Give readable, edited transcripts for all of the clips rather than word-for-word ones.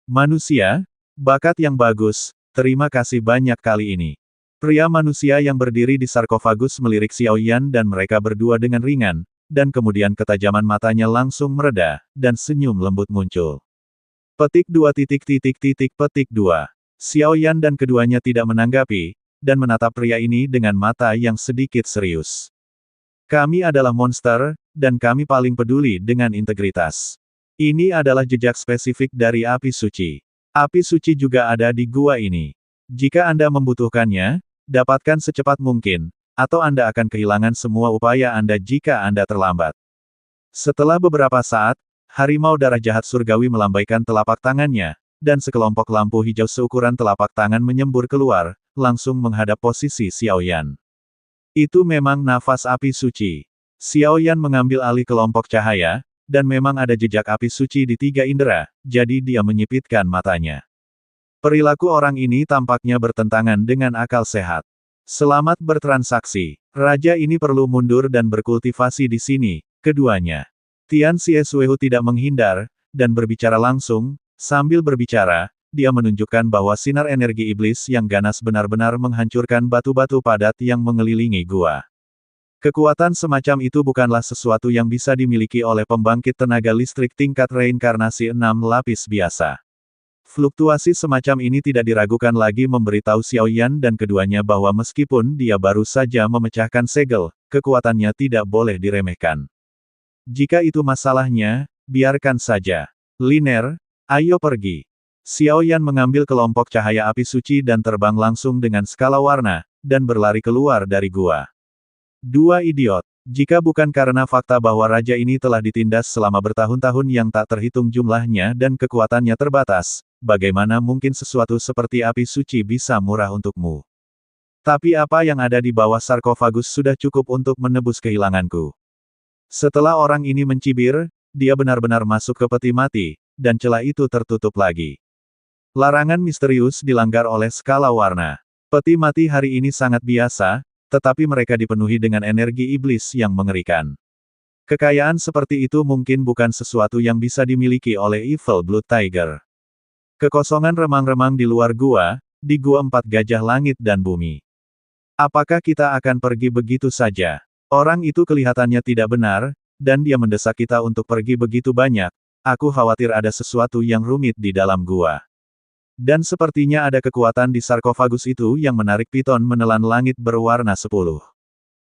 Manusia, bakat yang bagus, terima kasih banyak kali ini. Pria manusia yang berdiri di sarkofagus melirik Xiao Yan dan mereka berdua dengan ringan, dan kemudian ketajaman matanya langsung mereda, dan senyum lembut muncul. Petik 2. Xiao Yan dan keduanya tidak menanggapi, dan menatap pria ini dengan mata yang sedikit serius. Kami adalah monster, dan kami paling peduli dengan integritas. Ini adalah jejak spesifik dari api suci. Api suci juga ada di gua ini. Jika Anda membutuhkannya, dapatkan secepat mungkin, atau Anda akan kehilangan semua upaya Anda jika Anda terlambat. Setelah beberapa saat, harimau darah jahat surgawi melambaikan telapak tangannya, dan sekelompok lampu hijau seukuran telapak tangan menyembur keluar, langsung menghadap posisi Xiao Yan. Itu memang nafas api suci. Xiao Yan mengambil alih kelompok cahaya, dan memang ada jejak api suci di 3 indera, jadi dia menyipitkan matanya. Perilaku orang ini tampaknya bertentangan dengan akal sehat. Selamat bertransaksi. Raja ini perlu mundur dan berkultivasi di sini, keduanya. Tian Xiesuehu tidak menghindar, dan berbicara langsung. Sambil berbicara, dia menunjukkan bahwa sinar energi iblis yang ganas benar-benar menghancurkan batu-batu padat yang mengelilingi gua. Kekuatan semacam itu bukanlah sesuatu yang bisa dimiliki oleh pembangkit tenaga listrik tingkat reinkarnasi 6 lapis biasa. Fluktuasi semacam ini tidak diragukan lagi memberitahu Xiao Yan dan keduanya bahwa meskipun dia baru saja memecahkan segel, kekuatannya tidak boleh diremehkan. Jika itu masalahnya, biarkan saja. Liner, ayo pergi. Xiao Yan mengambil kelompok cahaya api suci dan terbang langsung dengan skala warna, dan berlari keluar dari gua. Dua idiot. Jika bukan karena fakta bahwa raja ini telah ditindas selama bertahun-tahun yang tak terhitung jumlahnya dan kekuatannya terbatas, bagaimana mungkin sesuatu seperti api suci bisa murah untukmu? Tapi apa yang ada di bawah sarkofagus sudah cukup untuk menebus kehilanganku. Setelah orang ini mencibir, dia benar-benar masuk ke peti mati, dan celah itu tertutup lagi. Larangan misterius dilanggar oleh skala warna. Peti mati hari ini sangat biasa, tetapi mereka dipenuhi dengan energi iblis yang mengerikan. Kekayaan seperti itu mungkin bukan sesuatu yang bisa dimiliki oleh Evil Blood Tiger. Kekosongan remang-remang di luar gua, di gua 4 gajah langit dan bumi. Apakah kita akan pergi begitu saja? Orang itu kelihatannya tidak benar, dan dia mendesak kita untuk pergi begitu banyak. Aku khawatir ada sesuatu yang rumit di dalam gua. Dan sepertinya ada kekuatan di sarkofagus itu yang menarik piton menelan langit berwarna 10.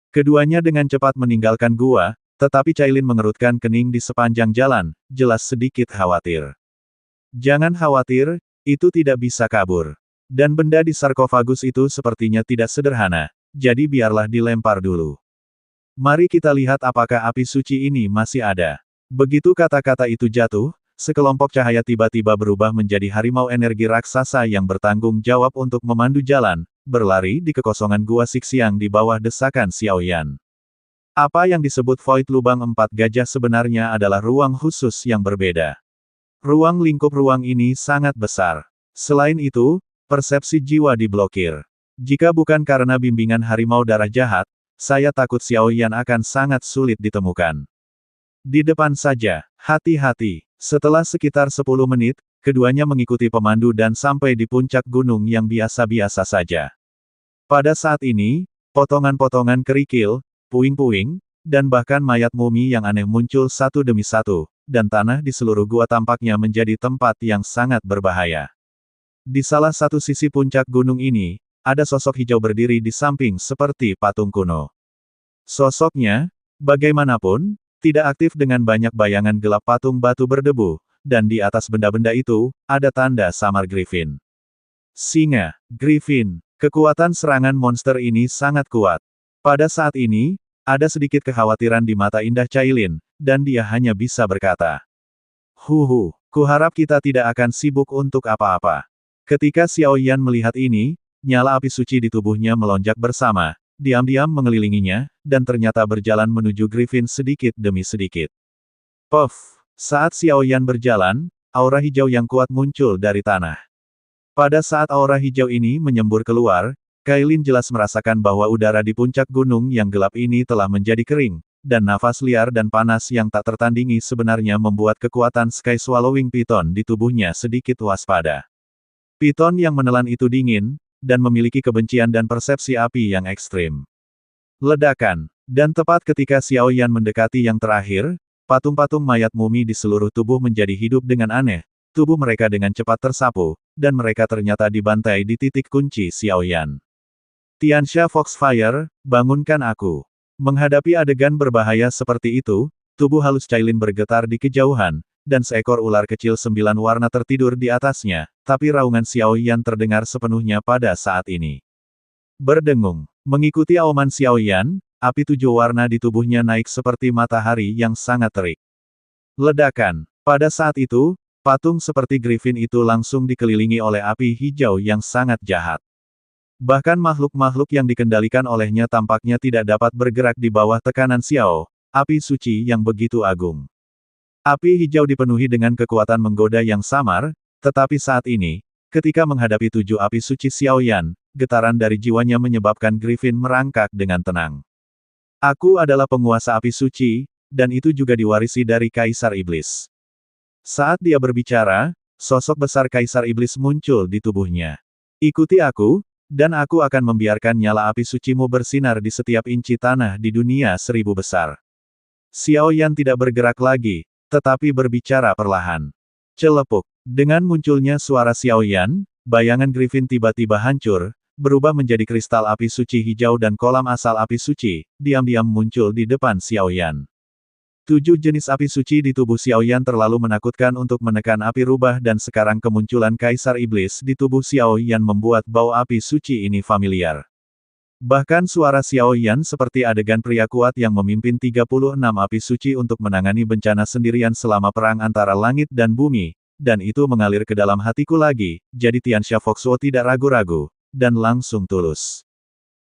Keduanya dengan cepat meninggalkan gua, tetapi Cailin mengerutkan kening di sepanjang jalan, jelas sedikit khawatir. Jangan khawatir, itu tidak bisa kabur. Dan benda di sarkofagus itu sepertinya tidak sederhana, jadi biarlah dilempar dulu. Mari kita lihat apakah api suci ini masih ada. Begitu kata-kata itu jatuh, sekelompok cahaya tiba-tiba berubah menjadi harimau energi raksasa yang bertanggung jawab untuk memandu jalan, berlari di kekosongan gua Sixiang di bawah desakan Xiao Yan. Apa yang disebut Void Lubang 4 Gajah sebenarnya adalah ruang khusus yang berbeda. Ruang lingkup ruang ini sangat besar. Selain itu, persepsi jiwa diblokir. Jika bukan karena bimbingan harimau darah jahat, saya takut Xiao Yan akan sangat sulit ditemukan. Di depan saja, hati-hati. Setelah sekitar 10 menit, keduanya mengikuti pemandu dan sampai di puncak gunung yang biasa-biasa saja. Pada saat ini, potongan-potongan kerikil, puing-puing, dan bahkan mayat mumi yang aneh muncul satu demi satu, dan tanah di seluruh gua tampaknya menjadi tempat yang sangat berbahaya. Di salah satu sisi puncak gunung ini, ada sosok hijau berdiri di samping seperti patung kuno. Sosoknya, bagaimanapun, tidak aktif dengan banyak bayangan gelap patung batu berdebu, dan di atas benda-benda itu, ada tanda samar Griffin. Singa, Griffin, kekuatan serangan monster ini sangat kuat. Pada saat ini, ada sedikit kekhawatiran di mata indah Cailin, dan dia hanya bisa berkata, kuharap kita tidak akan sibuk untuk apa-apa. Ketika Xiao Yan melihat ini, nyala api suci di tubuhnya melonjak bersama, diam-diam mengelilinginya, dan ternyata berjalan menuju Griffin sedikit demi sedikit. Puff! Saat Xiao Yan berjalan, aura hijau yang kuat muncul dari tanah. Pada saat aura hijau ini menyembur keluar, Cailin jelas merasakan bahwa udara di puncak gunung yang gelap ini telah menjadi kering, dan nafas liar dan panas yang tak tertandingi sebenarnya membuat kekuatan Sky Swallowing Python di tubuhnya sedikit waspada. Python yang menelan itu dingin, dan memiliki kebencian dan persepsi api yang ekstrim. Ledakan. Dan tepat ketika Xiao Yan mendekati yang terakhir, patung-patung mayat mumi di seluruh tubuh menjadi hidup dengan aneh, tubuh mereka dengan cepat tersapu, dan mereka ternyata dibantai di titik kunci Xiao Yan. Tianxia Foxfire, bangunkan aku. Menghadapi adegan berbahaya seperti itu, tubuh halus Cailin bergetar di kejauhan, dan seekor ular kecil 9 warna tertidur di atasnya, tapi raungan Xiao Yan terdengar sepenuhnya pada saat ini. Berdengung. Mengikuti auman Xiao Yan, api 7 warna di tubuhnya naik seperti matahari yang sangat terik. Ledakan. Pada saat itu, patung seperti Griffin itu langsung dikelilingi oleh api hijau yang sangat jahat. Bahkan makhluk-makhluk yang dikendalikan olehnya tampaknya tidak dapat bergerak di bawah tekanan Xiao, api suci yang begitu agung. Api hijau dipenuhi dengan kekuatan menggoda yang samar, tetapi saat ini, ketika menghadapi 7 api suci Xiao Yan, getaran dari jiwanya menyebabkan Griffin merangkak dengan tenang. Aku adalah penguasa api suci, dan itu juga diwarisi dari Kaisar Iblis. Saat dia berbicara, sosok besar Kaisar Iblis muncul di tubuhnya. Ikuti aku, dan aku akan membiarkan nyala api sucimu bersinar di setiap inci tanah di dunia 1000 besar. Xiao Yan tidak bergerak lagi, tetapi berbicara perlahan. Celepuk. Dengan munculnya suara Xiao Yan, bayangan Griffin tiba-tiba hancur, berubah menjadi kristal api suci hijau dan kolam asal api suci, diam-diam muncul di depan Xiao Yan. 7 jenis api suci di tubuh Xiao Yan terlalu menakutkan untuk menekan api rubah dan sekarang kemunculan Kaisar Iblis di tubuh Xiao Yan membuat bau api suci ini familiar. Bahkan suara Xiao Yan seperti adegan pria kuat yang memimpin 36 api suci untuk menangani bencana sendirian selama perang antara langit dan bumi, dan itu mengalir ke dalam hatiku lagi, jadi Tianxia Foxuo tidak ragu-ragu, dan langsung tulus.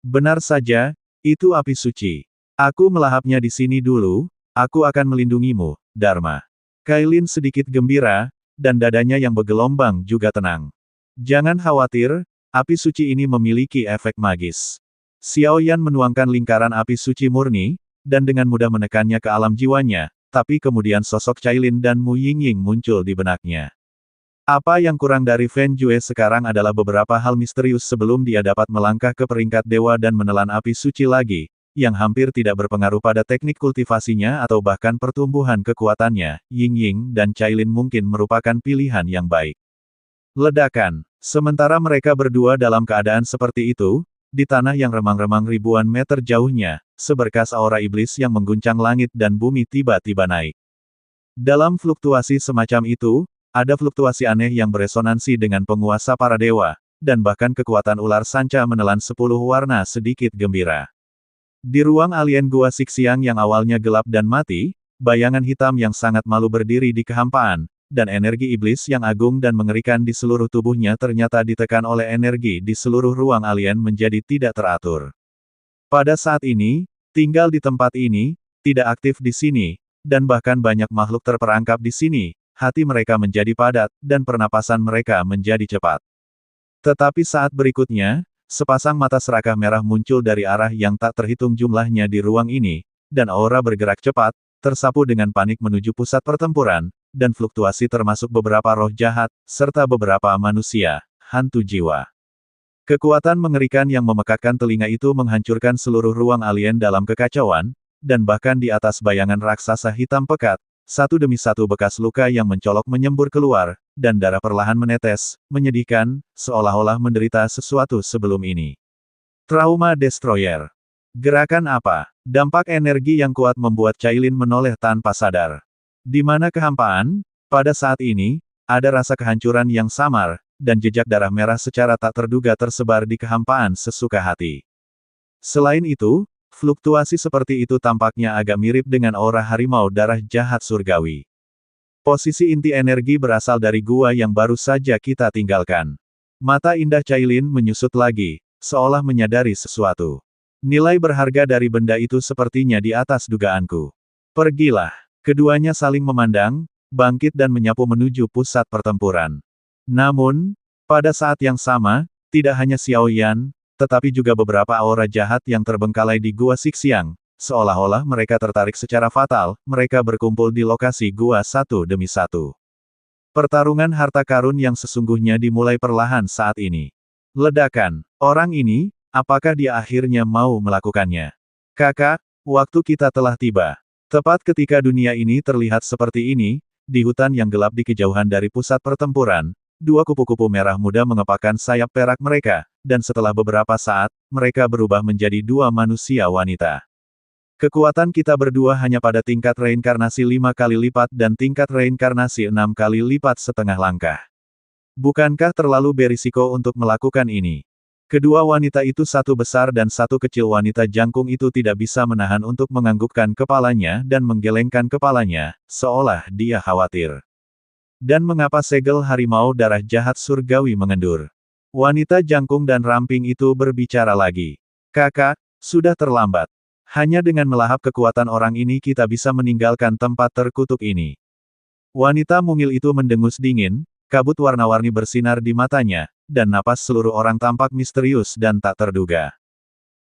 Benar saja, itu api suci. Aku melahapnya di sini dulu, aku akan melindungimu, Dharma. Cailin sedikit gembira, dan dadanya yang bergelombang juga tenang. Jangan khawatir, api suci ini memiliki efek magis. Xiao Yan menuangkan lingkaran api suci murni, dan dengan mudah menekannya ke alam jiwanya, tapi kemudian sosok Cailin dan Mu Yingying muncul di benaknya. Apa yang kurang dari Fen Jue sekarang adalah beberapa hal misterius sebelum dia dapat melangkah ke peringkat dewa dan menelan api suci lagi, yang hampir tidak berpengaruh pada teknik kultivasinya atau bahkan pertumbuhan kekuatannya. Yingying dan Cailin mungkin merupakan pilihan yang baik. Ledakan. Sementara mereka berdua dalam keadaan seperti itu, di tanah yang remang-remang ribuan meter jauhnya, seberkas aura iblis yang mengguncang langit dan bumi tiba-tiba naik. Dalam fluktuasi semacam itu, ada fluktuasi aneh yang beresonansi dengan penguasa para dewa, dan bahkan kekuatan ular sanca menelan 10 warna sedikit gembira. Di ruang alien Gua Sixiang yang awalnya gelap dan mati, bayangan hitam yang sangat malu berdiri di kehampaan, dan energi iblis yang agung dan mengerikan di seluruh tubuhnya ternyata ditekan oleh energi di seluruh ruang alien menjadi tidak teratur. Pada saat ini, tinggal di tempat ini, tidak aktif di sini, dan bahkan banyak makhluk terperangkap di sini, hati mereka menjadi padat, dan pernapasan mereka menjadi cepat. Tetapi saat berikutnya, sepasang mata serakah merah muncul dari arah yang tak terhitung jumlahnya di ruang ini, dan aura bergerak cepat, tersapu dengan panik menuju pusat pertempuran, dan fluktuasi termasuk beberapa roh jahat, serta beberapa manusia, hantu jiwa. Kekuatan mengerikan yang memekakkan telinga itu menghancurkan seluruh ruang alien dalam kekacauan, dan bahkan di atas bayangan raksasa hitam pekat, satu demi satu bekas luka yang mencolok menyembur keluar, dan darah perlahan menetes, menyedihkan, seolah-olah menderita sesuatu sebelum ini. Trauma Destroyer. Gerakan apa? Dampak energi yang kuat membuat Cailin menoleh tanpa sadar. Di mana kehampaan? Pada saat ini, ada rasa kehancuran yang samar, dan jejak darah merah secara tak terduga tersebar di kehampaan sesuka hati. Selain itu, fluktuasi seperti itu tampaknya agak mirip dengan aura harimau darah jahat surgawi. Posisi inti energi berasal dari gua yang baru saja kita tinggalkan. Mata indah Cailin menyusut lagi, seolah menyadari sesuatu. Nilai berharga dari benda itu sepertinya di atas dugaanku. Pergilah. Keduanya saling memandang, bangkit dan menyapu menuju pusat pertempuran. Namun, pada saat yang sama, tidak hanya Xiao Yan, tetapi juga beberapa aura jahat yang terbengkalai di Gua Sixiang, seolah-olah mereka tertarik secara fatal, mereka berkumpul di lokasi gua satu demi satu. Pertarungan harta karun yang sesungguhnya dimulai perlahan saat ini. Ledakan. Orang ini, apakah dia akhirnya mau melakukannya? Kakak, waktu kita telah tiba. Tepat ketika dunia ini terlihat seperti ini, di hutan yang gelap di kejauhan dari pusat pertempuran, dua kupu-kupu merah muda mengepakkan sayap perak mereka, dan setelah beberapa saat, mereka berubah menjadi dua manusia wanita. Kekuatan kita berdua hanya pada tingkat reinkarnasi 5 kali lipat dan tingkat reinkarnasi 6 kali lipat setengah langkah. Bukankah terlalu berisiko untuk melakukan ini? Kedua wanita itu, satu besar dan satu kecil, wanita jangkung itu tidak bisa menahan untuk menganggukkan kepalanya dan menggelengkan kepalanya, seolah dia khawatir. Dan mengapa segel harimau darah jahat surgawi mengendur? Wanita jangkung dan ramping itu berbicara lagi. Kakak, sudah terlambat. Hanya dengan melahap kekuatan orang ini kita bisa meninggalkan tempat terkutuk ini. Wanita mungil itu mendengus dingin, kabut warna-warni bersinar di matanya, dan napas seluruh orang tampak misterius dan tak terduga.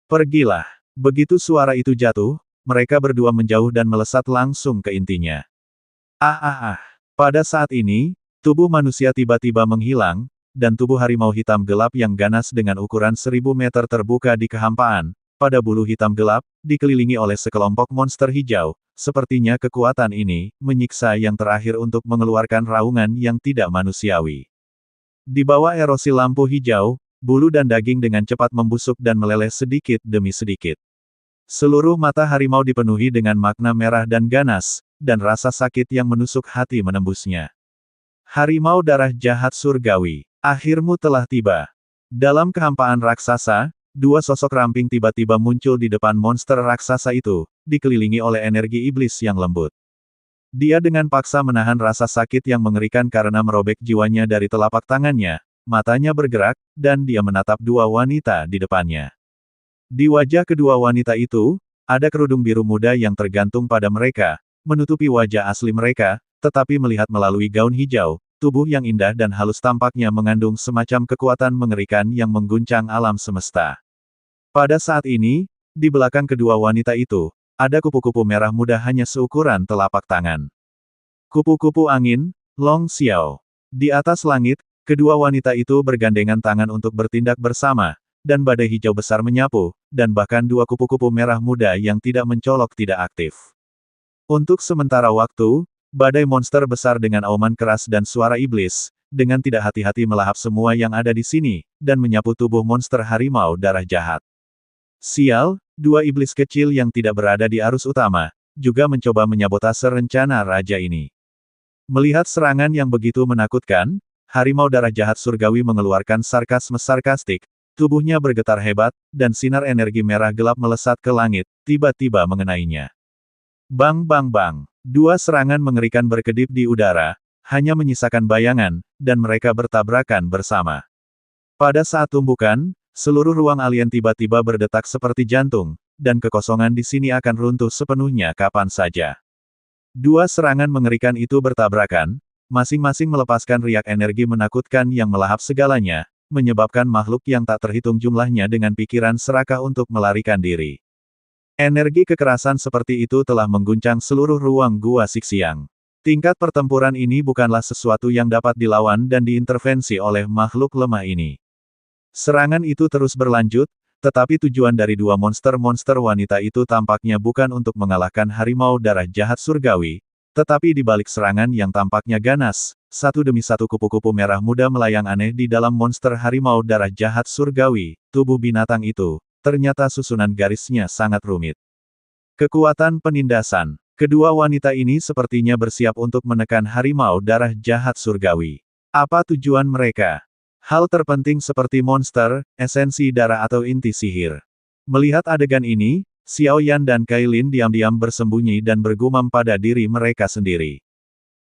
Pergilah. Begitu suara itu jatuh, mereka berdua menjauh dan melesat langsung ke intinya. Pada saat ini, tubuh manusia tiba-tiba menghilang, dan tubuh harimau hitam gelap yang ganas dengan ukuran 1000 meter terbuka di kehampaan, pada bulu hitam gelap, dikelilingi oleh sekelompok monster hijau. Sepertinya kekuatan ini, menyiksa yang terakhir untuk mengeluarkan raungan yang tidak manusiawi. Di bawah erosi lampu hijau, bulu dan daging dengan cepat membusuk dan meleleh sedikit demi sedikit. Seluruh mata harimau dipenuhi dengan makna merah dan ganas, dan rasa sakit yang menusuk hati menembusnya. Harimau darah jahat surgawi, akhirmu telah tiba. Dalam kehampaan raksasa, dua sosok ramping tiba-tiba muncul di depan monster raksasa itu, dikelilingi oleh energi iblis yang lembut. Dia dengan paksa menahan rasa sakit yang mengerikan karena merobek jiwanya dari telapak tangannya, matanya bergerak, dan dia menatap dua wanita di depannya. Di wajah kedua wanita itu, ada kerudung biru muda yang tergantung pada mereka, menutupi wajah asli mereka, tetapi melihat melalui gaun hijau, tubuh yang indah dan halus tampaknya mengandung semacam kekuatan mengerikan yang mengguncang alam semesta. Pada saat ini, di belakang kedua wanita itu, ada kupu-kupu merah muda hanya seukuran telapak tangan. Kupu-kupu angin, Long Xiao. Di atas langit, kedua wanita itu bergandengan tangan untuk bertindak bersama, dan badai hijau besar menyapu, dan bahkan dua kupu-kupu merah muda yang tidak mencolok tidak aktif. Untuk sementara waktu, badai monster besar dengan auman keras dan suara iblis, dengan tidak hati-hati melahap semua yang ada di sini, dan menyapu tubuh monster harimau darah jahat. Sial, dua iblis kecil yang tidak berada di arus utama, juga mencoba menyabotase rencana raja ini. Melihat serangan yang begitu menakutkan, harimau darah jahat surgawi mengeluarkan sarkasme sarkastik, tubuhnya bergetar hebat, dan sinar energi merah gelap melesat ke langit, tiba-tiba mengenainya. Bang bang bang, dua serangan mengerikan berkedip di udara, hanya menyisakan bayangan, dan mereka bertabrakan bersama. Pada saat tumbukan, seluruh ruang alien tiba-tiba berdetak seperti jantung, dan kekosongan di sini akan runtuh sepenuhnya kapan saja. Dua serangan mengerikan itu bertabrakan, masing-masing melepaskan riak energi menakutkan yang melahap segalanya, menyebabkan makhluk yang tak terhitung jumlahnya dengan pikiran serakah untuk melarikan diri. Energi kekerasan seperti itu telah mengguncang seluruh ruang gua Sixiang. Tingkat pertempuran ini bukanlah sesuatu yang dapat dilawan dan diintervensi oleh makhluk lemah ini. Serangan itu terus berlanjut, tetapi tujuan dari dua monster-monster wanita itu tampaknya bukan untuk mengalahkan harimau darah jahat surgawi, tetapi di balik serangan yang tampaknya ganas, satu demi satu kupu-kupu merah muda melayang aneh di dalam monster harimau darah jahat surgawi, tubuh binatang itu, ternyata susunan garisnya sangat rumit. Kekuatan penindasan. Kedua wanita ini sepertinya bersiap untuk menekan harimau darah jahat surgawi. Apa tujuan mereka? Hal terpenting seperti monster, esensi darah atau inti sihir. Melihat adegan ini, Xiao Yan dan Kailin diam-diam bersembunyi dan bergumam pada diri mereka sendiri.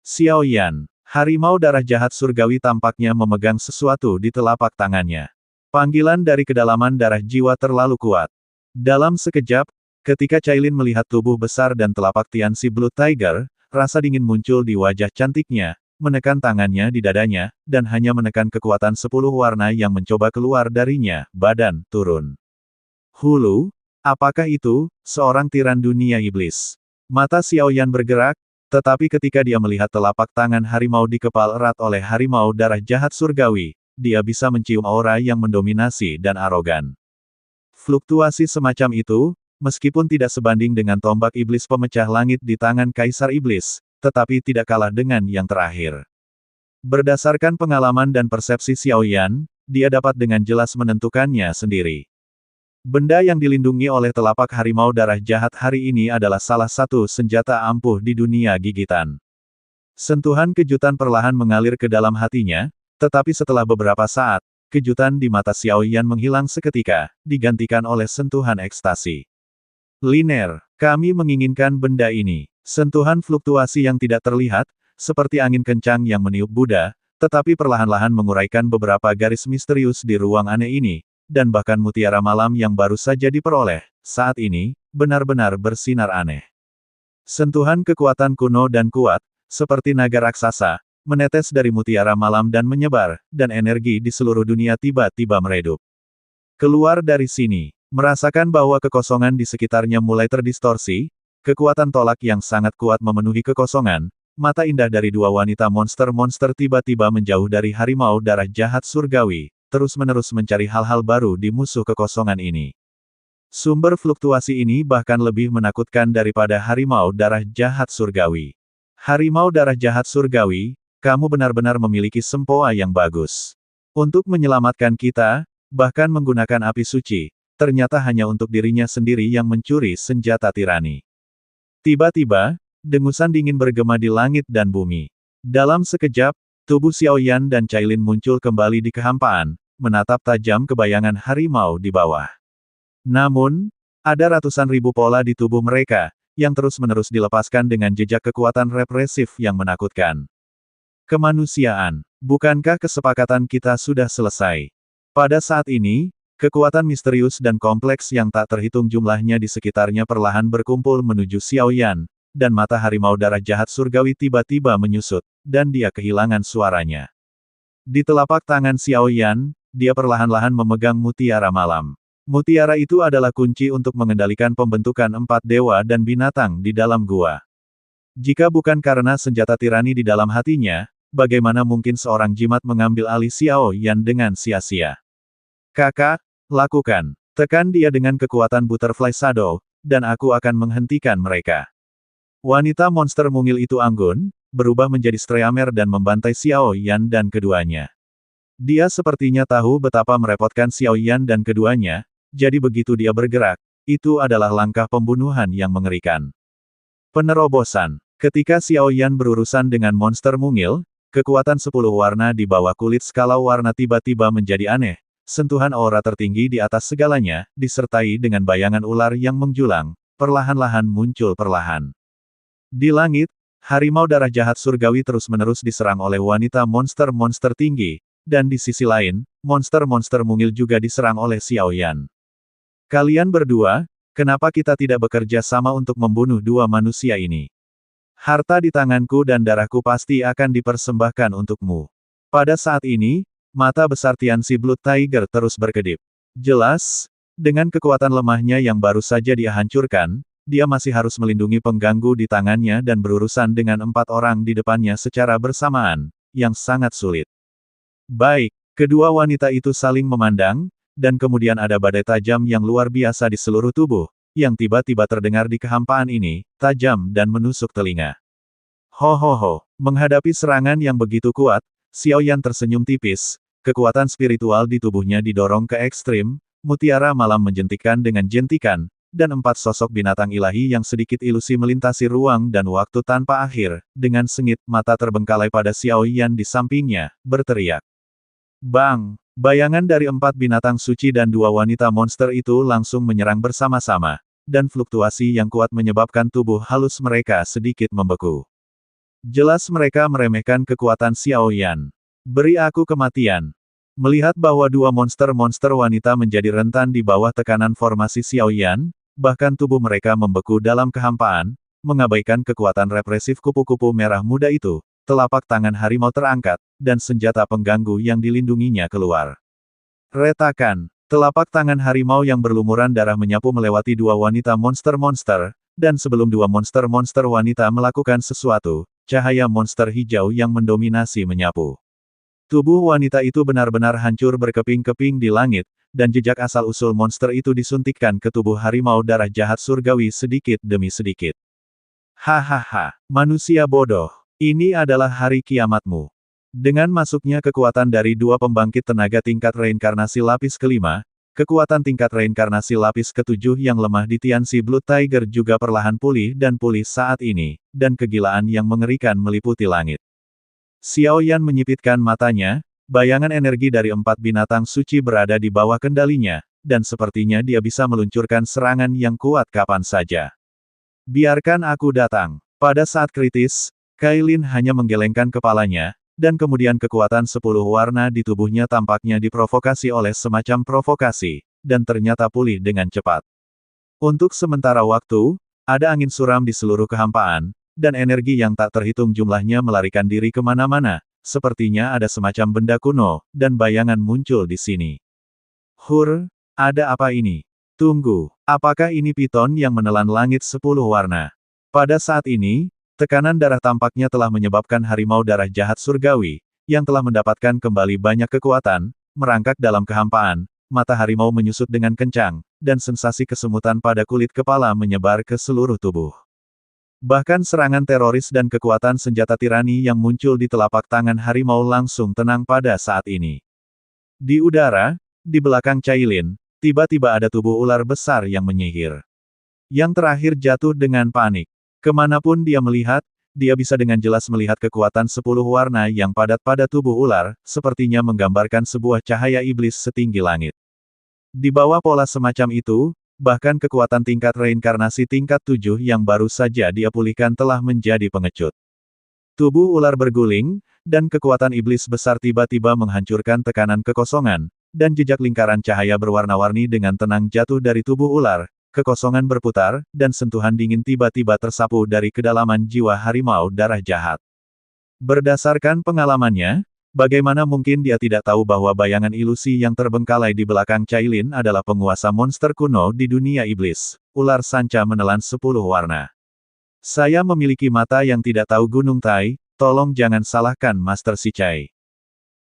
Xiao Yan, harimau darah jahat surgawi tampaknya memegang sesuatu di telapak tangannya. Panggilan dari kedalaman darah jiwa terlalu kuat. Dalam sekejap, ketika Cailin melihat tubuh besar dan telapak Tianxi Blood Tiger, rasa dingin muncul di wajah cantiknya, menekan tangannya di dadanya, dan hanya menekan kekuatan 10 warna yang mencoba keluar darinya, badan turun. Hulu, Apakah itu, seorang tiran dunia iblis? Mata Xiaoyan bergerak, tetapi ketika dia melihat telapak tangan harimau dikepal erat oleh harimau darah jahat surgawi, dia bisa mencium aura yang mendominasi dan arogan. Fluktuasi semacam itu, meskipun tidak sebanding dengan tombak iblis pemecah langit di tangan Kaisar Iblis, tetapi tidak kalah dengan yang terakhir. Berdasarkan pengalaman dan persepsi Xiaoyan, dia dapat dengan jelas menentukannya sendiri. Benda yang dilindungi oleh telapak harimau darah jahat hari ini adalah salah satu senjata ampuh di dunia gigitan. Sentuhan kejutan perlahan mengalir ke dalam hatinya, tetapi setelah beberapa saat, kejutan di mata Xiaoyan menghilang seketika, digantikan oleh sentuhan ekstasi. Liner, kami menginginkan benda ini. Sentuhan fluktuasi yang tidak terlihat, seperti angin kencang yang meniup Buddha, tetapi perlahan-lahan menguraikan beberapa garis misterius di ruang aneh ini, dan bahkan mutiara malam yang baru saja diperoleh, saat ini, benar-benar bersinar aneh. Sentuhan kekuatan kuno dan kuat, seperti naga raksasa, menetes dari mutiara malam dan menyebar, dan energi di seluruh dunia tiba-tiba meredup. Keluar dari sini, merasakan bahwa kekosongan di sekitarnya mulai terdistorsi, kekuatan tolak yang sangat kuat memenuhi kekosongan, mata indah dari dua wanita monster-monster tiba-tiba menjauh dari harimau darah jahat surgawi, terus-menerus mencari hal-hal baru di musuh kekosongan ini. Sumber fluktuasi ini bahkan lebih menakutkan daripada harimau darah jahat surgawi. Harimau darah jahat surgawi, kamu benar-benar memiliki sempoa yang bagus. Untuk menyelamatkan kita, bahkan menggunakan api suci, ternyata hanya untuk dirinya sendiri yang mencuri senjata tirani. Tiba-tiba, dengusan dingin bergema di langit dan bumi. Dalam sekejap, tubuh Xiaoyan dan Cailin muncul kembali di kehampaan, menatap tajam ke bayangan harimau di bawah. Namun, ada ratusan ribu pola di tubuh mereka, yang terus-menerus dilepaskan dengan jejak kekuatan represif yang menakutkan. Kemanusiaan, bukankah kesepakatan kita sudah selesai? Pada saat ini, kekuatan misterius dan kompleks yang tak terhitung jumlahnya di sekitarnya perlahan berkumpul menuju Xiaoyan, dan mata harimau darah jahat surgawi tiba-tiba menyusut, dan dia kehilangan suaranya. Di telapak tangan Xiaoyan, dia perlahan-lahan memegang mutiara malam. Mutiara itu adalah kunci untuk mengendalikan pembentukan empat dewa dan binatang di dalam gua. Jika bukan karena senjata tirani di dalam hatinya, bagaimana mungkin seorang jimat mengambil alih Xiaoyan dengan sia-sia? Kakak, lakukan. Tekan dia dengan kekuatan Butterfly Shadow, dan aku akan menghentikan mereka. Wanita monster mungil itu anggun, berubah menjadi Streamer dan membantai Xiaoyan dan keduanya. Dia sepertinya tahu betapa merepotkan Xiaoyan dan keduanya, jadi begitu dia bergerak, itu adalah langkah pembunuhan yang mengerikan. Penerobosan. Ketika Xiaoyan berurusan dengan monster mungil, kekuatan 10 warna di bawah kulit skala warna tiba-tiba menjadi aneh. Sentuhan aura tertinggi di atas segalanya, disertai dengan bayangan ular yang menjulang, perlahan-lahan muncul perlahan. Di langit, harimau darah jahat surgawi terus-menerus diserang oleh wanita monster-monster tinggi, dan di sisi lain, monster-monster mungil juga diserang oleh Xiaoyan. Kalian berdua, kenapa kita tidak bekerja sama untuk membunuh dua manusia ini? Harta di tanganku dan darahku pasti akan dipersembahkan untukmu. Pada saat ini, mata besar Tianxi Blood Tiger terus berkedip. Jelas, dengan kekuatan lemahnya yang baru saja dia hancurkan, dia masih harus melindungi pengganggu di tangannya dan berurusan dengan 4 orang di depannya secara bersamaan, yang sangat sulit. Baik, kedua wanita itu saling memandang, dan kemudian ada badai tajam yang luar biasa di seluruh tubuh, yang tiba-tiba terdengar di kehampaan ini, tajam dan menusuk telinga. Ho, menghadapi serangan yang begitu kuat, Xiaoyan tersenyum tipis, kekuatan spiritual di tubuhnya didorong ke ekstrim, mutiara malam menjentikkan dengan jentikan, dan 4 sosok binatang ilahi yang sedikit ilusi melintasi ruang dan waktu tanpa akhir, dengan sengit mata terbengkalai pada Xiaoyan di sampingnya, berteriak. Bang! Bayangan dari 4 binatang suci dan 2 wanita monster itu langsung menyerang bersama-sama, dan fluktuasi yang kuat menyebabkan tubuh halus mereka sedikit membeku. Jelas mereka meremehkan kekuatan Xiaoyan. Beri aku kematian. Melihat bahwa 2 monster-monster wanita menjadi rentan di bawah tekanan formasi Xiaoyan, bahkan tubuh mereka membeku dalam kehampaan, mengabaikan kekuatan represif kupu-kupu merah muda itu, telapak tangan harimau terangkat, dan senjata pengganggu yang dilindunginya keluar. Retakan. Telapak tangan harimau yang berlumuran darah menyapu melewati dua wanita monster-monster, dan sebelum dua monster-monster wanita melakukan sesuatu, cahaya monster hijau yang mendominasi menyapu. Tubuh wanita itu benar-benar hancur berkeping-keping di langit, dan jejak asal-usul monster itu disuntikkan ke tubuh harimau darah jahat surgawi sedikit demi sedikit. Hahaha, manusia bodoh. Ini adalah hari kiamatmu. Dengan masuknya kekuatan dari dua pembangkit tenaga tingkat reinkarnasi lapis kelima, kekuatan tingkat reinkarnasi lapis ketujuh yang lemah di Tianxi Blood Tiger juga perlahan pulih saat ini, dan kegilaan yang mengerikan meliputi langit. Xiao Yan menyipitkan matanya, bayangan energi dari 4 binatang suci berada di bawah kendalinya, dan sepertinya dia bisa meluncurkan serangan yang kuat kapan saja. Biarkan aku datang. Pada saat kritis, Kailin hanya menggelengkan kepalanya, dan kemudian kekuatan 10 warna di tubuhnya tampaknya diprovokasi oleh semacam provokasi, dan ternyata pulih dengan cepat. Untuk sementara waktu, ada angin suram di seluruh kehampaan, dan energi yang tak terhitung jumlahnya melarikan diri kemana-mana, sepertinya ada semacam benda kuno, dan bayangan muncul di sini. Ada apa ini? Tunggu, apakah ini piton yang menelan langit 10 warna? Pada saat ini, tekanan darah tampaknya telah menyebabkan harimau darah jahat surgawi, yang telah mendapatkan kembali banyak kekuatan, merangkak dalam kehampaan, mata harimau menyusut dengan kencang, dan sensasi kesemutan pada kulit kepala menyebar ke seluruh tubuh. Bahkan serangan teroris dan kekuatan senjata tirani yang muncul di telapak tangan harimau langsung tenang pada saat ini. Di udara, di belakang Cailin, tiba-tiba ada tubuh ular besar yang menyihir. Yang terakhir jatuh dengan panik. Kemanapun dia melihat, dia bisa dengan jelas melihat kekuatan 10 warna yang padat pada tubuh ular, sepertinya menggambarkan sebuah cahaya iblis setinggi langit. Di bawah pola semacam itu, bahkan kekuatan tingkat reinkarnasi tingkat 7 yang baru saja dia pulihkan telah menjadi pengecut. Tubuh ular berguling, dan kekuatan iblis besar tiba-tiba menghancurkan tekanan kekosongan, dan jejak lingkaran cahaya berwarna-warni dengan tenang jatuh dari tubuh ular. Kekosongan berputar, dan sentuhan dingin tiba-tiba tersapu dari kedalaman jiwa harimau darah jahat. Berdasarkan pengalamannya, bagaimana mungkin dia tidak tahu bahwa bayangan ilusi yang terbengkalai di belakang Cailin adalah penguasa monster kuno di dunia iblis, ular sanca menelan 10 warna. Saya memiliki mata yang tidak tahu Gunung Tai, tolong jangan salahkan Master Sicai.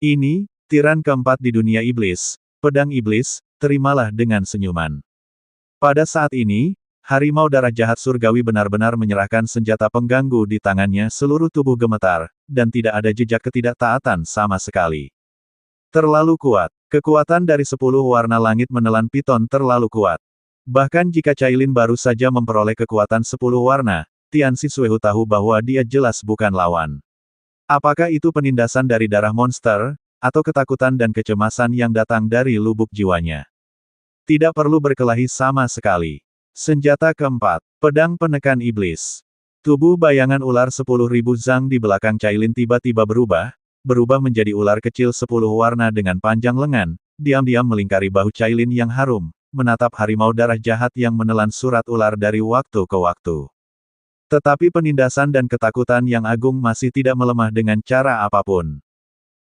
Ini, tiran keempat di dunia iblis, pedang iblis, terimalah dengan senyuman. Pada saat ini, harimau darah jahat surgawi benar-benar menyerahkan senjata pengganggu di tangannya, seluruh tubuh gemetar, dan tidak ada jejak ketidaktaatan sama sekali. Terlalu kuat. Kekuatan dari 10 warna langit menelan piton terlalu kuat. Bahkan jika Cailin baru saja memperoleh kekuatan 10 warna, Tianxi Suehu tahu bahwa dia jelas bukan lawan. Apakah itu penindasan dari darah monster, atau ketakutan dan kecemasan yang datang dari lubuk jiwanya? Tidak perlu berkelahi sama sekali. Senjata keempat, pedang penekan iblis. Tubuh bayangan ular 10.000 zang di belakang Cailin tiba-tiba berubah menjadi ular kecil 10 warna dengan panjang lengan, diam-diam melingkari bahu Cailin yang harum, menatap harimau darah jahat yang menelan surat ular dari waktu ke waktu. Tetapi penindasan dan ketakutan yang agung masih tidak melemah dengan cara apapun.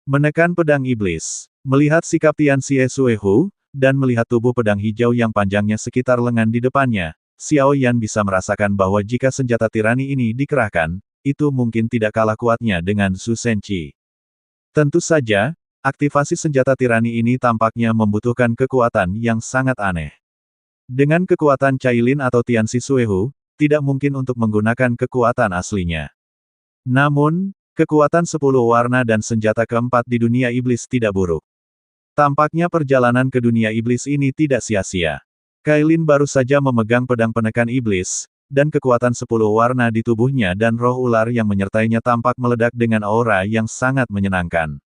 Menekan pedang iblis, melihat sikap Tianxi Suehu, dan melihat tubuh pedang hijau yang panjangnya sekitar lengan di depannya, Xiao Yan bisa merasakan bahwa jika senjata tirani ini dikerahkan, itu mungkin tidak kalah kuatnya dengan Su Senqi. Tentu saja, aktivasi senjata tirani ini tampaknya membutuhkan kekuatan yang sangat aneh. Dengan kekuatan Cailin atau Tianxi Suehu, tidak mungkin untuk menggunakan kekuatan aslinya. Namun, kekuatan 10 warna dan senjata keempat di dunia iblis tidak buruk. Tampaknya perjalanan ke dunia iblis ini tidak sia-sia. Cailin baru saja memegang pedang penekan iblis, dan kekuatan 10 warna di tubuhnya dan roh ular yang menyertainya tampak meledak dengan aura yang sangat menyenangkan.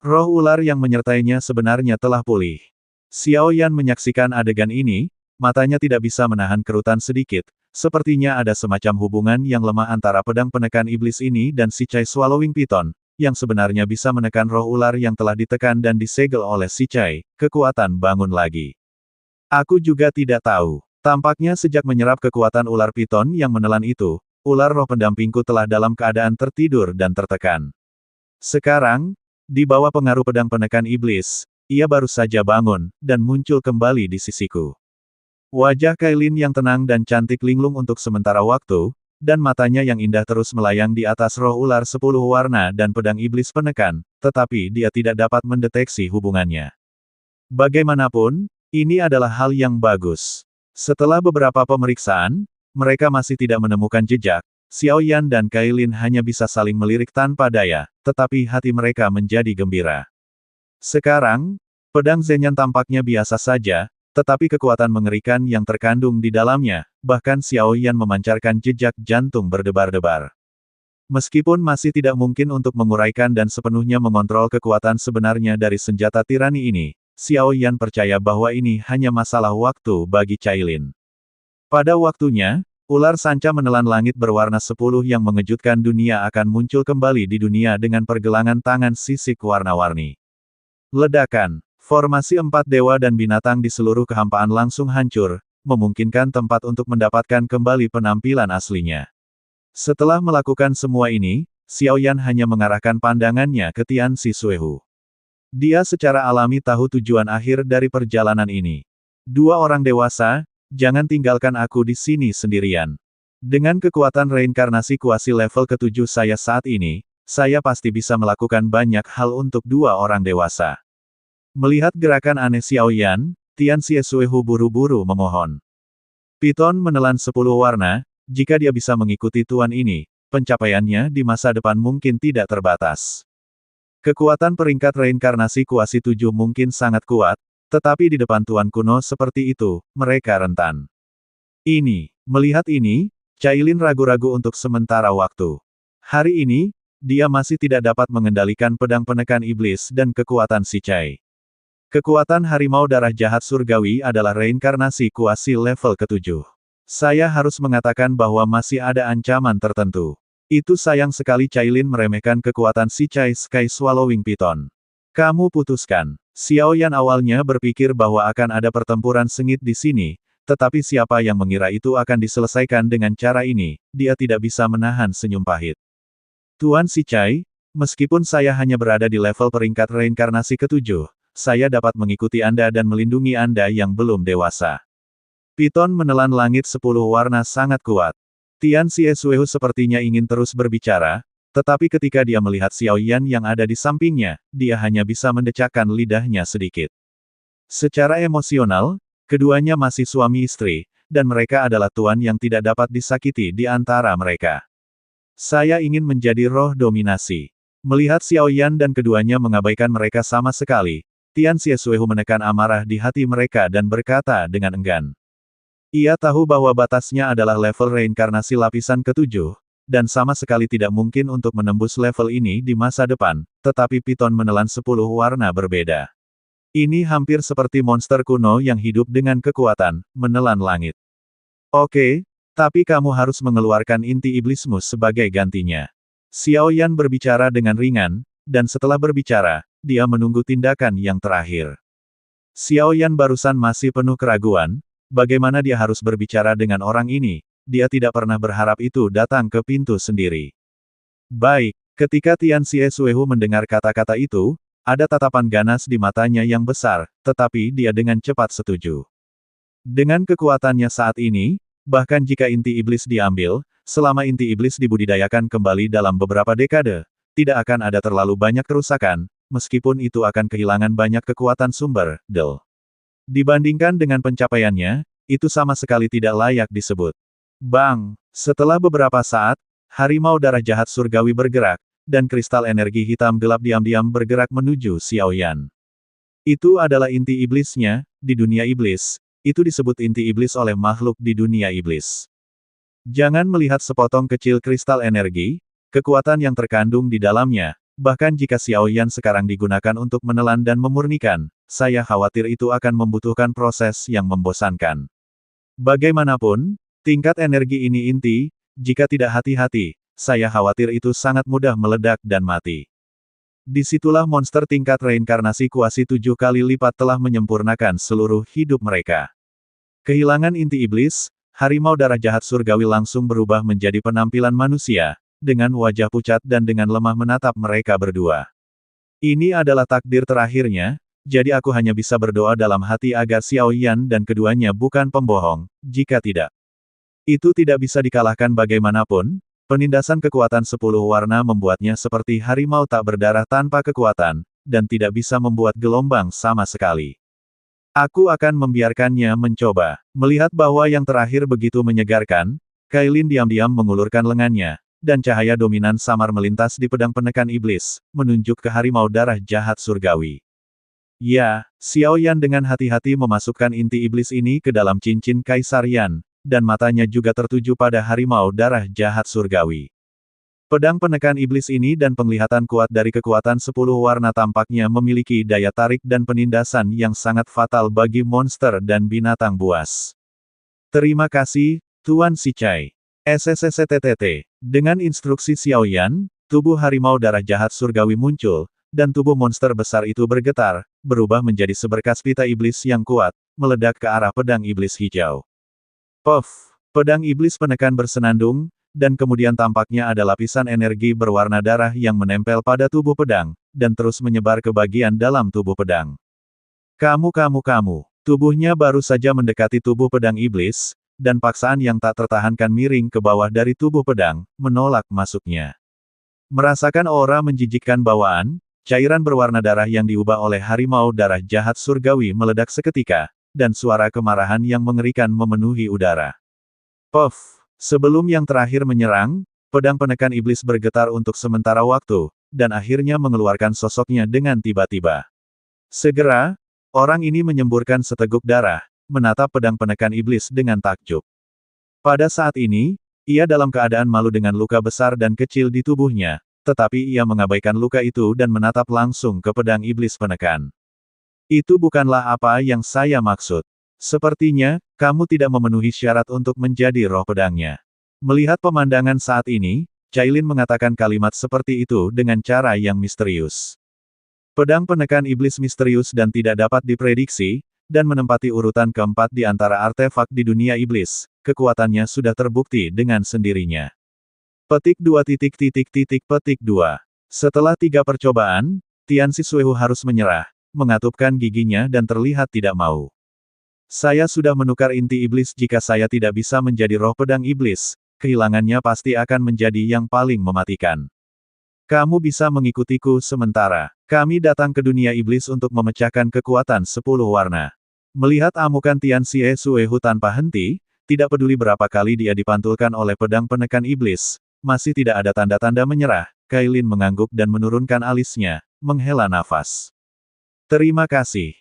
Roh ular yang menyertainya sebenarnya telah pulih. Xiao Yan menyaksikan adegan ini, matanya tidak bisa menahan kerutan sedikit, sepertinya ada semacam hubungan yang lemah antara pedang penekan iblis ini dan si Cai Swallowing Piton, yang sebenarnya bisa menekan roh ular yang telah ditekan dan disegel oleh si Cai, kekuatan bangun lagi. Aku juga tidak tahu. Tampaknya sejak menyerap kekuatan ular piton yang menelan itu, ular roh pendampingku telah dalam keadaan tertidur dan tertekan. Sekarang, di bawah pengaruh pedang penekan iblis, ia baru saja bangun, dan muncul kembali di sisiku. Wajah Kailin yang tenang dan cantik linglung untuk sementara waktu, dan matanya yang indah terus melayang di atas roh ular 10 warna dan pedang iblis penekan, tetapi dia tidak dapat mendeteksi hubungannya. Bagaimanapun, ini adalah hal yang bagus. Setelah beberapa pemeriksaan, mereka masih tidak menemukan jejak. Xiao Yan dan Kailin hanya bisa saling melirik tanpa daya, tetapi hati mereka menjadi gembira. Sekarang, pedang Zhenyan tampaknya biasa saja, tetapi kekuatan mengerikan yang terkandung di dalamnya, bahkan Xiao Yan memancarkan jejak jantung berdebar-debar. Meskipun masih tidak mungkin untuk menguraikan dan sepenuhnya mengontrol kekuatan sebenarnya dari senjata tirani ini, Xiao Yan percaya bahwa ini hanya masalah waktu bagi Cailin. Pada waktunya, ular sanca menelan langit berwarna 10 yang mengejutkan dunia akan muncul kembali di dunia dengan pergelangan tangan sisik warna-warni. Ledakan, formasi 4 dewa dan binatang di seluruh kehampaan langsung hancur, memungkinkan tempat untuk mendapatkan kembali penampilan aslinya. Setelah melakukan semua ini, Xiao Yan hanya mengarahkan pandangannya ke Tian Xisuehu. Dia secara alami tahu tujuan akhir dari perjalanan ini. 2 orang dewasa, jangan tinggalkan aku di sini sendirian. Dengan kekuatan reinkarnasi kuasi level ke-7 saya saat ini, saya pasti bisa melakukan banyak hal untuk 2 orang dewasa. Melihat gerakan aneh Xiao Yan, Tian Xisuehu buru-buru memohon. Piton menelan 10 warna, jika dia bisa mengikuti tuan ini, pencapaiannya di masa depan mungkin tidak terbatas. Kekuatan peringkat reinkarnasi kuasi 7 mungkin sangat kuat, tetapi di depan tuan kuno seperti itu, mereka rentan. Melihat ini, Cailin ragu-ragu untuk sementara waktu. Hari ini, dia masih tidak dapat mengendalikan pedang penekan iblis dan kekuatan si Cai. Kekuatan harimau darah jahat surgawi adalah reinkarnasi kuasi level ke-7. Saya harus mengatakan bahwa masih ada ancaman tertentu. Itu sayang sekali Cailin meremehkan kekuatan si Cai Sky Swallowing Python. Kamu putuskan. Xiao Yan awalnya berpikir bahwa akan ada pertempuran sengit di sini, tetapi siapa yang mengira itu akan diselesaikan dengan cara ini, dia tidak bisa menahan senyum pahit. Tuan si Cai, meskipun saya hanya berada di level peringkat reinkarnasi ke-7, saya dapat mengikuti Anda dan melindungi Anda yang belum dewasa. Piton menelan langit 10 warna sangat kuat. Tian Xisuehu sepertinya ingin terus berbicara, tetapi ketika dia melihat Xiao Yan yang ada di sampingnya, dia hanya bisa mendecakkan lidahnya sedikit. Secara emosional, keduanya masih suami istri, dan mereka adalah tuan yang tidak dapat disakiti di antara mereka. Saya ingin menjadi roh dominasi. Melihat Xiao Yan dan keduanya mengabaikan mereka sama sekali, Tian Xisuehu menekan amarah di hati mereka dan berkata dengan enggan. Ia tahu bahwa batasnya adalah level reinkarnasi lapisan ke-7, dan sama sekali tidak mungkin untuk menembus level ini di masa depan, tetapi Piton menelan 10 warna berbeda. Ini hampir seperti monster kuno yang hidup dengan kekuatan, menelan langit. Oke, tapi kamu harus mengeluarkan inti iblismu sebagai gantinya. Xiao Yan berbicara dengan ringan, dan setelah berbicara, dia menunggu tindakan yang terakhir. Xiao Yan barusan masih penuh keraguan, bagaimana dia harus berbicara dengan orang ini. Dia tidak pernah berharap itu datang ke pintu sendiri. Baik, ketika Tian Xisuehu mendengar kata-kata itu, ada tatapan ganas di matanya yang besar, tetapi dia dengan cepat setuju. Dengan kekuatannya saat ini, bahkan jika inti iblis diambil, selama inti iblis dibudidayakan kembali dalam beberapa dekade, tidak akan ada terlalu banyak kerusakan, meskipun itu akan kehilangan banyak kekuatan sumber, dibandingkan dengan pencapaiannya, itu sama sekali tidak layak disebut. Bang! Setelah beberapa saat, harimau darah jahat surgawi bergerak, dan kristal energi hitam gelap diam-diam bergerak menuju Xiao Yan. Itu adalah inti iblisnya, di dunia iblis, itu disebut inti iblis oleh makhluk di dunia iblis. Jangan melihat sepotong kecil kristal energi, kekuatan yang terkandung di dalamnya, bahkan jika Xiao Yan sekarang digunakan untuk menelan dan memurnikan, saya khawatir itu akan membutuhkan proses yang membosankan. Bagaimanapun, tingkat energi ini inti, jika tidak hati-hati, saya khawatir itu sangat mudah meledak dan mati. Disitulah monster tingkat reinkarnasi kuasi 7 kali lipat telah menyempurnakan seluruh hidup mereka. Kehilangan inti iblis, harimau darah jahat surgawi langsung berubah menjadi penampilan manusia, dengan wajah pucat dan dengan lemah menatap mereka berdua. Ini adalah takdir terakhirnya, jadi aku hanya bisa berdoa dalam hati agar Xiao Yan dan keduanya bukan pembohong, jika tidak. Itu tidak bisa dikalahkan bagaimanapun, penindasan kekuatan 10 warna membuatnya seperti harimau tak berdarah tanpa kekuatan, dan tidak bisa membuat gelombang sama sekali. Aku akan membiarkannya mencoba. Melihat bahwa yang terakhir begitu menyegarkan, Kailin diam-diam mengulurkan lengannya, dan cahaya dominan samar melintas di pedang penekan iblis, menunjuk ke harimau darah jahat surgawi. Ya, Xiao Yan dengan hati-hati memasukkan inti iblis ini ke dalam cincin Kaisar Yan, dan matanya juga tertuju pada harimau darah jahat surgawi. Pedang penekan iblis ini dan penglihatan kuat dari kekuatan 10 warna tampaknya memiliki daya tarik dan penindasan yang sangat fatal bagi monster dan binatang buas. Terima kasih, Tuan Sichai. SSSTTT. Dengan instruksi Xiao Yan, tubuh harimau darah jahat surgawi muncul, dan tubuh monster besar itu bergetar, berubah menjadi seberkas pita iblis yang kuat, meledak ke arah pedang iblis hijau. Puff! Pedang iblis penekan bersenandung, dan kemudian tampaknya ada lapisan energi berwarna darah yang menempel pada tubuh pedang, dan terus menyebar ke bagian dalam tubuh pedang. Kamu. Tubuhnya baru saja mendekati tubuh pedang iblis, dan paksaan yang tak tertahankan miring ke bawah dari tubuh pedang, menolak masuknya. Merasakan aura menjijikkan bawaan, cairan berwarna darah yang diubah oleh harimau darah jahat surgawi meledak seketika, dan suara kemarahan yang mengerikan memenuhi udara. Puff! Sebelum yang terakhir menyerang, pedang penekan iblis bergetar untuk sementara waktu, dan akhirnya mengeluarkan sosoknya dengan tiba-tiba. Segera, orang ini menyemburkan seteguk darah, menatap pedang penekan iblis dengan takjub. Pada saat ini, ia dalam keadaan malu dengan luka besar dan kecil di tubuhnya, tetapi ia mengabaikan luka itu dan menatap langsung ke pedang iblis penekan. Itu bukanlah apa yang saya maksud. Sepertinya, kamu tidak memenuhi syarat untuk menjadi roh pedangnya. Melihat pemandangan saat ini, Cailin mengatakan kalimat seperti itu dengan cara yang misterius. Pedang penekan iblis misterius dan tidak dapat diprediksi, dan menempati urutan keempat di antara artefak di dunia iblis, kekuatannya sudah terbukti dengan sendirinya. Petik 2. Setelah 3 percobaan, Tianxi Suehu harus menyerah, mengatupkan giginya dan terlihat tidak mau. Saya sudah menukar inti iblis jika saya tidak bisa menjadi roh pedang iblis, kehilangannya pasti akan menjadi yang paling mematikan. Kamu bisa mengikutiku sementara. Kami datang ke dunia iblis untuk memecahkan kekuatan 10 warna. Melihat amukan Tianxi Suehu tanpa henti, tidak peduli berapa kali dia dipantulkan oleh pedang penekan iblis, masih tidak ada tanda-tanda menyerah, Kailin mengangguk dan menurunkan alisnya, menghela nafas. Terima kasih,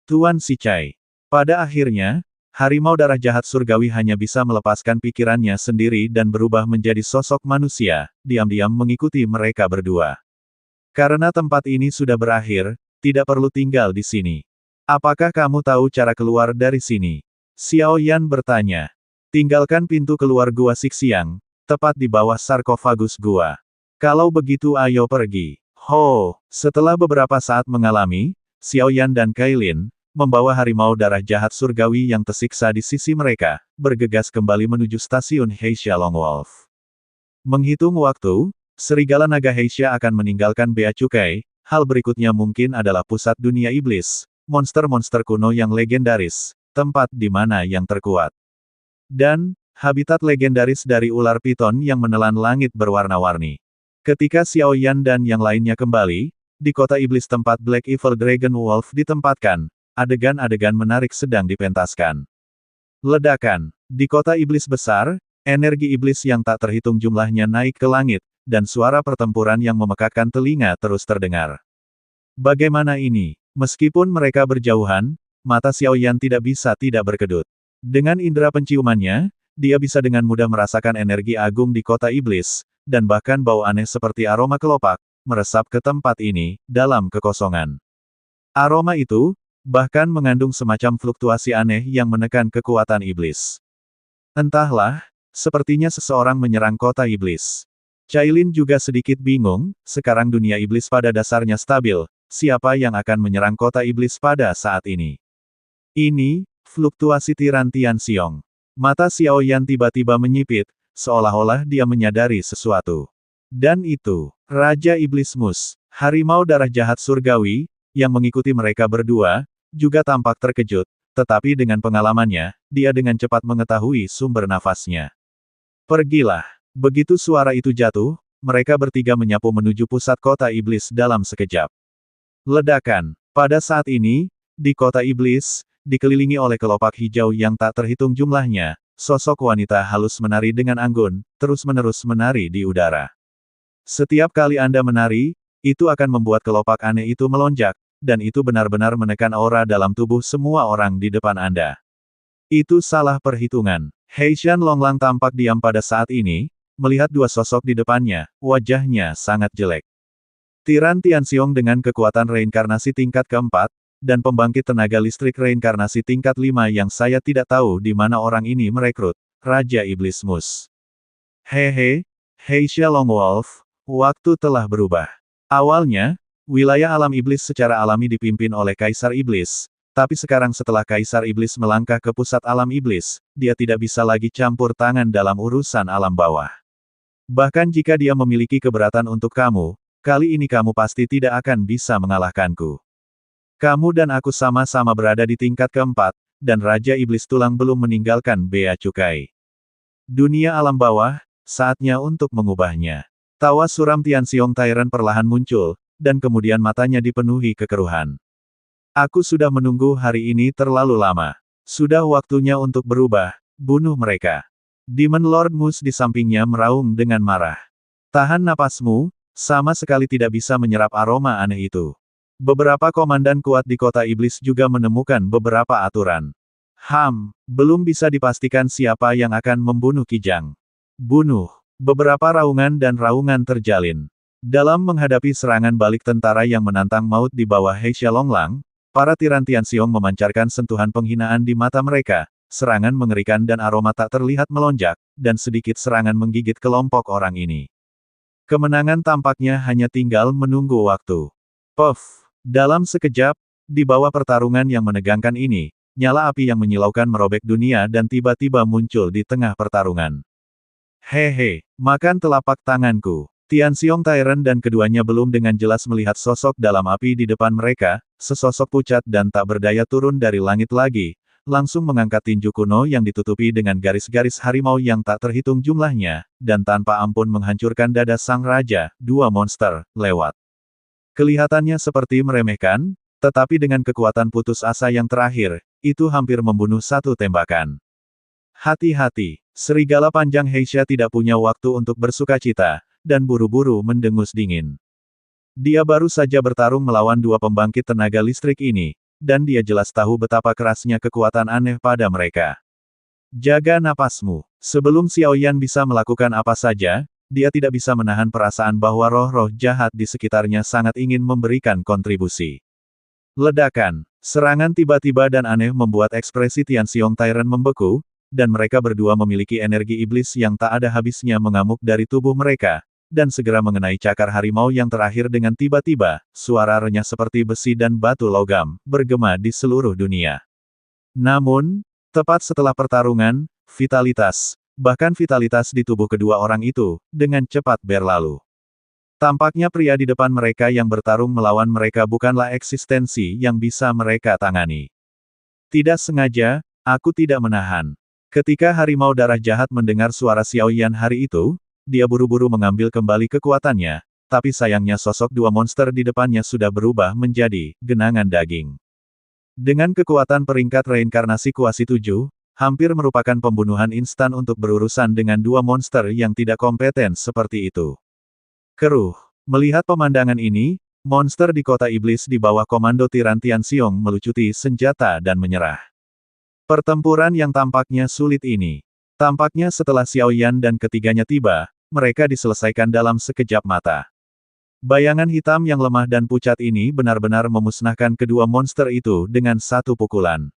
Tuan Sichai. Pada akhirnya, harimau darah jahat surgawi hanya bisa melepaskan pikirannya sendiri dan berubah menjadi sosok manusia, diam-diam mengikuti mereka berdua. Karena tempat ini sudah berakhir, tidak perlu tinggal di sini. Apakah kamu tahu cara keluar dari sini? Xiao Yan bertanya. Tinggalkan pintu keluar gua Sixiang, tepat di bawah sarkofagus gua. Kalau begitu ayo pergi. Ho! Setelah beberapa saat mengalami, Xiao Yan dan Kailin, membawa harimau darah jahat surgawi yang tersiksa di sisi mereka, bergegas kembali menuju stasiun Heisha Long Wolf. Menghitung waktu, serigala naga Heisha akan meninggalkan Bea Cukai, hal berikutnya mungkin adalah pusat dunia iblis, monster-monster kuno yang legendaris, tempat di mana yang terkuat. Dan, habitat legendaris dari ular piton yang menelan langit berwarna-warni. Ketika Xiao Yan dan yang lainnya kembali, di kota iblis tempat Black Evil Dragon Wolf ditempatkan, adegan-adegan menarik sedang dipentaskan. Ledakan. Di kota iblis besar, energi iblis yang tak terhitung jumlahnya naik ke langit, dan suara pertempuran yang memekakkan telinga terus terdengar. Bagaimana ini? Meskipun mereka berjauhan, mata Xiao Yan tidak bisa tidak berkedut. Dengan indera penciumannya, dia bisa dengan mudah merasakan energi agung di kota iblis, dan bahkan bau aneh seperti aroma kelopak, meresap ke tempat ini, dalam kekosongan. Aroma itu, bahkan mengandung semacam fluktuasi aneh yang menekan kekuatan iblis. Entahlah, sepertinya seseorang menyerang kota iblis. Cailin juga sedikit bingung, sekarang dunia iblis pada dasarnya stabil, siapa yang akan menyerang kota iblis pada saat ini? Ini, fluktuasi Tiran Tianxiong. Mata Xiao Yan tiba-tiba menyipit, seolah-olah dia menyadari sesuatu. Dan itu, Raja Iblis Mus, harimau darah jahat surgawi, yang mengikuti mereka berdua, juga tampak terkejut, tetapi dengan pengalamannya, dia dengan cepat mengetahui sumber nafasnya. Pergilah. Begitu suara itu jatuh, mereka bertiga menyapu menuju pusat kota iblis dalam sekejap. Ledakan. Pada saat ini, di kota iblis, dikelilingi oleh kelopak hijau yang tak terhitung jumlahnya, sosok wanita halus menari dengan anggun, terus-menerus menari di udara. Setiap kali Anda menari, itu akan membuat kelopak aneh itu melonjak, dan itu benar-benar menekan aura dalam tubuh semua orang di depan Anda. Itu salah perhitungan. Heishan Longlang tampak diam pada saat ini, melihat dua sosok di depannya, wajahnya sangat jelek. Tiran Tianxiong dengan kekuatan reinkarnasi tingkat keempat, dan pembangkit tenaga listrik reinkarnasi tingkat 5 yang saya tidak tahu di mana orang ini merekrut, Raja Iblis Mus. Hehe, Heisha Longwolf, waktu telah berubah. Awalnya, wilayah alam iblis secara alami dipimpin oleh Kaisar Iblis, tapi sekarang setelah Kaisar Iblis melangkah ke pusat alam iblis, dia tidak bisa lagi campur tangan dalam urusan alam bawah. Bahkan jika dia memiliki keberatan untuk kamu, kali ini kamu pasti tidak akan bisa mengalahkanku. Kamu dan aku sama-sama berada di tingkat keempat, dan Raja Iblis Tulang belum meninggalkan bea cukai. Dunia alam bawah, saatnya untuk mengubahnya. Tawa suram Tianxiong Tyrant perlahan muncul, dan kemudian matanya dipenuhi kekeruhan. Aku sudah menunggu hari ini terlalu lama. Sudah waktunya untuk berubah, bunuh mereka. Demon Lord Mus di sampingnya meraung dengan marah. Tahan napasmu, sama sekali tidak bisa menyerap aroma aneh itu. Beberapa komandan kuat di kota iblis juga menemukan beberapa aturan. Belum bisa dipastikan siapa yang akan membunuh Kijang. Bunuh. Beberapa raungan dan raungan terjalin. Dalam menghadapi serangan balik tentara yang menantang maut di bawah Heisha Longlang, para tiran Tianxiong memancarkan sentuhan penghinaan di mata mereka, serangan mengerikan dan aroma tak terlihat melonjak, dan sedikit serangan menggigit kelompok orang ini. Kemenangan tampaknya hanya tinggal menunggu waktu. Puff! Dalam sekejap, di bawah pertarungan yang menegangkan ini, nyala api yang menyilaukan merobek dunia dan tiba-tiba muncul di tengah pertarungan. Hehe, makan telapak tanganku. Tianxiong Tyrant dan keduanya belum dengan jelas melihat sosok dalam api di depan mereka, sesosok pucat dan tak berdaya turun dari langit lagi, langsung mengangkat tinju kuno yang ditutupi dengan garis-garis harimau yang tak terhitung jumlahnya, dan tanpa ampun menghancurkan dada sang raja, dua monster, lewat. Kelihatannya seperti meremehkan, tetapi dengan kekuatan putus asa yang terakhir, itu hampir membunuh satu tembakan. Hati-hati, serigala panjang Heisha tidak punya waktu untuk bersukacita, dan buru-buru mendengus dingin. Dia baru saja bertarung melawan dua pembangkit tenaga listrik ini, dan dia jelas tahu betapa kerasnya kekuatan aneh pada mereka. Jaga napasmu. Sebelum Xiaoyan bisa melakukan apa saja, dia tidak bisa menahan perasaan bahwa roh-roh jahat di sekitarnya sangat ingin memberikan kontribusi. Ledakan, serangan tiba-tiba dan aneh membuat ekspresi Tianxiong Tyrant membeku, dan mereka berdua memiliki energi iblis yang tak ada habisnya mengamuk dari tubuh mereka, dan segera mengenai cakar harimau yang terakhir dengan tiba-tiba, suara renyah seperti besi dan batu logam, bergema di seluruh dunia. Namun, tepat setelah pertarungan, bahkan vitalitas di tubuh kedua orang itu, dengan cepat berlalu. Tampaknya pria di depan mereka yang bertarung melawan mereka bukanlah eksistensi yang bisa mereka tangani. Tidak sengaja, aku tidak menahan. Ketika harimau darah jahat mendengar suara Xiaoyan hari itu, dia buru-buru mengambil kembali kekuatannya, tapi sayangnya sosok dua monster di depannya sudah berubah menjadi genangan daging. Dengan kekuatan peringkat reinkarnasi kuasi 7, hampir merupakan pembunuhan instan untuk berurusan dengan dua monster yang tidak kompeten seperti itu. Keruh. Melihat pemandangan ini, monster di kota iblis di bawah komando tiran Tianxiong melucuti senjata dan menyerah. Pertempuran yang tampaknya sulit ini. Tampaknya setelah Xiaoyan dan ketiganya tiba, mereka diselesaikan dalam sekejap mata. Bayangan hitam yang lemah dan pucat ini benar-benar memusnahkan kedua monster itu dengan satu pukulan.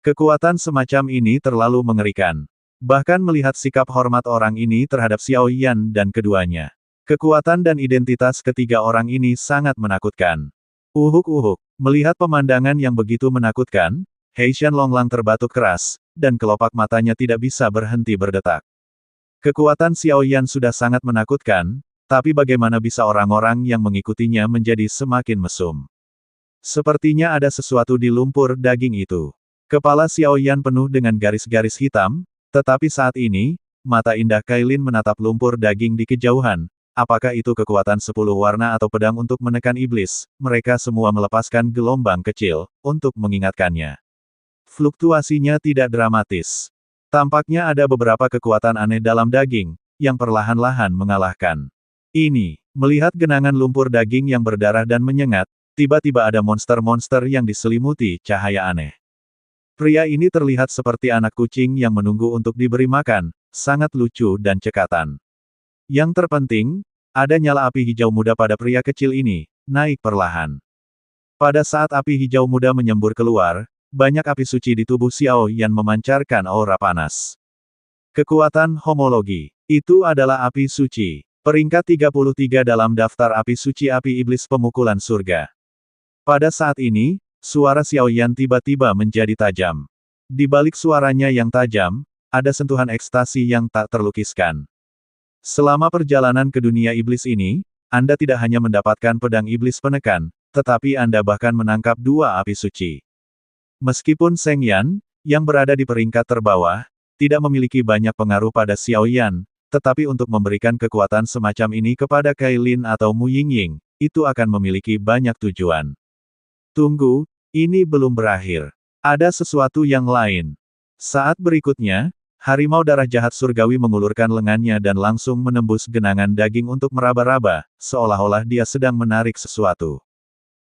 Kekuatan semacam ini terlalu mengerikan. Bahkan melihat sikap hormat orang ini terhadap Xiaoyan dan keduanya. Kekuatan dan identitas ketiga orang ini sangat menakutkan. Uhuk-uhuk, melihat pemandangan yang begitu menakutkan, Heishan Longlang terbatuk keras, dan kelopak matanya tidak bisa berhenti berdetak. Kekuatan Xiaoyan sudah sangat menakutkan, tapi bagaimana bisa orang-orang yang mengikutinya menjadi semakin mesum? Sepertinya ada sesuatu di lumpur daging itu. Kepala Xiao Yan penuh dengan garis-garis hitam, tetapi saat ini, mata indah Kailin menatap lumpur daging di kejauhan. Apakah itu kekuatan 10 warna atau pedang untuk menekan iblis? Mereka semua melepaskan gelombang kecil, untuk mengingatkannya. Fluktuasinya tidak dramatis. Tampaknya ada beberapa kekuatan aneh dalam daging, yang perlahan-lahan mengalahkan. Ini, melihat genangan lumpur daging yang berdarah dan menyengat, tiba-tiba ada monster-monster yang diselimuti cahaya aneh. Pria ini terlihat seperti anak kucing yang menunggu untuk diberi makan, sangat lucu dan cekatan. Yang terpenting, ada nyala api hijau muda pada pria kecil ini, naik perlahan. Pada saat api hijau muda menyembur keluar, banyak api suci di tubuh Xiao Yan memancarkan aura panas. Kekuatan homologi. Itu adalah api suci. Peringkat 33 dalam daftar api suci api iblis pemukulan surga. Pada saat ini, suara Xiao Yan tiba-tiba menjadi tajam. Di balik suaranya yang tajam, ada sentuhan ekstasi yang tak terlukiskan. Selama perjalanan ke dunia iblis ini, Anda tidak hanya mendapatkan pedang iblis penekan, tetapi Anda bahkan menangkap 2 api suci. Meskipun Seng Yan, yang berada di peringkat terbawah, tidak memiliki banyak pengaruh pada Xiao Yan, tetapi untuk memberikan kekuatan semacam ini kepada Kailin atau Mu Yingying, itu akan memiliki banyak tujuan. Tunggu, ini belum berakhir. Ada sesuatu yang lain. Saat berikutnya, harimau darah jahat surgawi mengulurkan lengannya dan langsung menembus genangan daging untuk meraba-raba, seolah-olah dia sedang menarik sesuatu.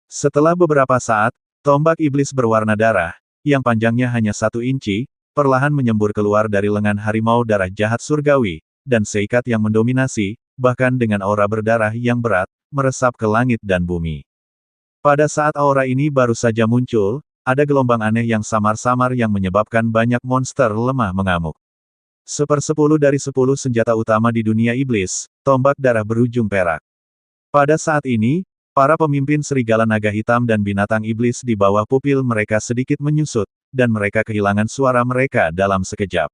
Setelah beberapa saat, tombak iblis berwarna darah, yang panjangnya hanya 1 inci, perlahan menyembur keluar dari lengan harimau darah jahat surgawi, dan seikat yang mendominasi, bahkan dengan aura berdarah yang berat, meresap ke langit dan bumi. Pada saat aura ini baru saja muncul, ada gelombang aneh yang samar-samar yang menyebabkan banyak monster lemah mengamuk. 1/10 dari 10 senjata utama di dunia iblis, tombak darah berujung perak. Pada saat ini, para pemimpin serigala naga hitam dan binatang iblis di bawah pupil mereka sedikit menyusut, dan mereka kehilangan suara mereka dalam sekejap.